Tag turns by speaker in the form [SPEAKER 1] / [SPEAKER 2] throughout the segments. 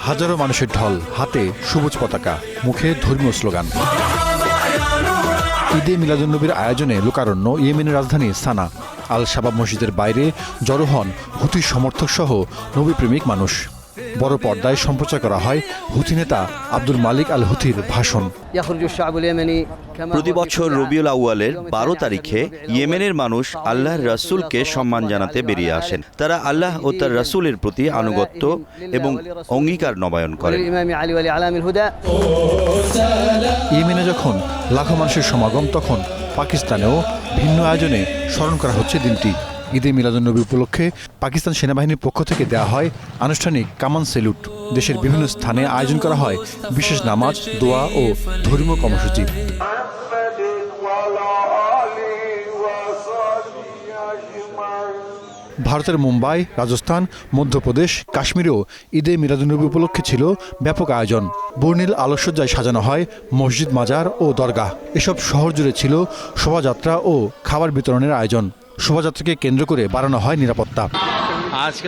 [SPEAKER 1] হাজারো মানুষের ঢল, হাতে সবুজ পতাকা, মুখে ধর্মীয় স্লোগান। ঈদে মিলাদুন্নবীর আয়োজনে লোকারণ্য ইয়েমেনের রাজধানী সানা। আল শাবাব মসজিদের বাইরে জড়ো হন হুথি সমর্থক সহ নবীপ্রেমিক মানুষ। বড় পর্দায় সম্প্রচার করা হয় হুথি নেতা আব্দুল মালিক আল হুথির ভাষণ।
[SPEAKER 2] প্রতি বছর রবিউল আউয়ালের 12 তারিখে ইয়েমেনের মানুষ আল্লাহর রাসূলকে সম্মান জানাতে বেরিয়ে আসেন। তারা আল্লাহ ও তার রাসূলের প্রতি আনুগত্য এবং অঙ্গীকার নবায়ন করেন।
[SPEAKER 1] ইয়েমেনে যখন লাখো মানুষের সমাগম, তখন পাকিস্তানেও ভিন্ন আয়োজনে স্মরণ করা হচ্ছে দিনটি। ঈদে মিলাদুন্নবী উপলক্ষে পাকিস্তান সেনাবাহিনীর পক্ষ থেকে দেওয়া হয় আনুষ্ঠানিক কামান সেলুট। দেশের বিভিন্ন স্থানে আয়োজন করা হয় বিশেষ নামাজ, দোয়া ও ধর্মীয় কর্মসূচি। ভারতের মুম্বাই, রাজস্থান, মধ্যপ্রদেশ, কাশ্মীরেও ঈদে মিলাদুন্নবী উপলক্ষে ছিল ব্যাপক আয়োজন। বর্ণিল আলোকসজ্জায় সাজানো হয় মসজিদ, মাজার ও দরগাহ। এসব শহর জুড়ে ছিল শোভাযাত্রা ও খাবার বিতরণের আয়োজন। শোভাযাত্রাকে কেন্দ্র করে বাড়ানো হয় নিরাপত্তা।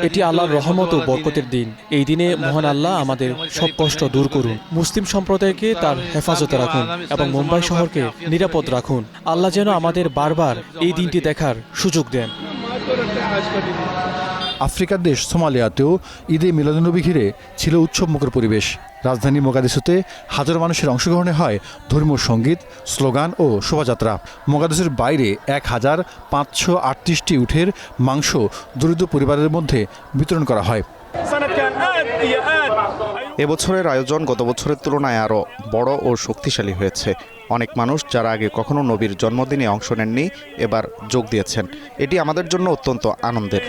[SPEAKER 3] এটি আল্লাহর রহমত ও বরকতের দিন। এই দিনে মহান আল্লাহ আমাদের সব কষ্ট দূর করুন। মুসলিম সম্প্রদায়কে তার হেফাজতে রাখুন এবং মুম্বাই শহরকে নিরাপদ রাখুন। আল্লাহ যেন আমাদের বারবার এই দিনটি দেখার সুযোগ দেন।
[SPEAKER 1] আফ্রিকার দেশ সোমালিয়াতেও ঈদে মিলাদুন্নবী ঘিরে ছিল উৎসবমুখর পরিবেশ। রাজধানী মোগাদিসুতে হাজার মানুষের অংশগ্রহণে হয় ধর্মীয় সঙ্গীত, স্লোগান ও শোভাযাত্রা। মোগাদিসুর বাইরে 1538টি উটের মাংস দরিদ্র পরিবারের মধ্যে বিতরণ করা হয়।
[SPEAKER 4] এবছরের আয়োজন গত বছরের তুলনায় আরও বড় ও শক্তিশালী হয়েছে। অনেক মানুষ যারা আগে কখনো নবীর জন্মদিনে অংশ নেননি এবার যোগ দিয়েছেন। এটি আমাদের জন্য অত্যন্ত আনন্দের।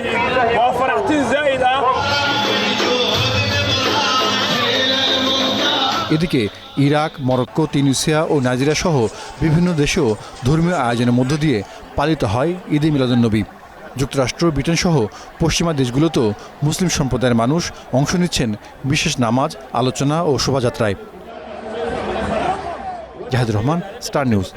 [SPEAKER 1] এদিকে ইরাক, মরক্কো, তিউনিসিয়া ও নাইজেরিয়া সহ বিভিন্ন দেশেও ধর্মীয় আয়োজনের মধ্য দিয়ে পালিত হয় ঈদে মিলাদুন্নবী। যুক্তরাষ্ট্র, ব্রিটেন সহ পশ্চিমা দেশগুলোতেও মুসলিম সম্প্রদায়ের মানুষ অংশ নিচ্ছেন বিশেষ নামাজ, আলোচনা ও শোভাযাত্রায়। Zahidur Rahman, Star news.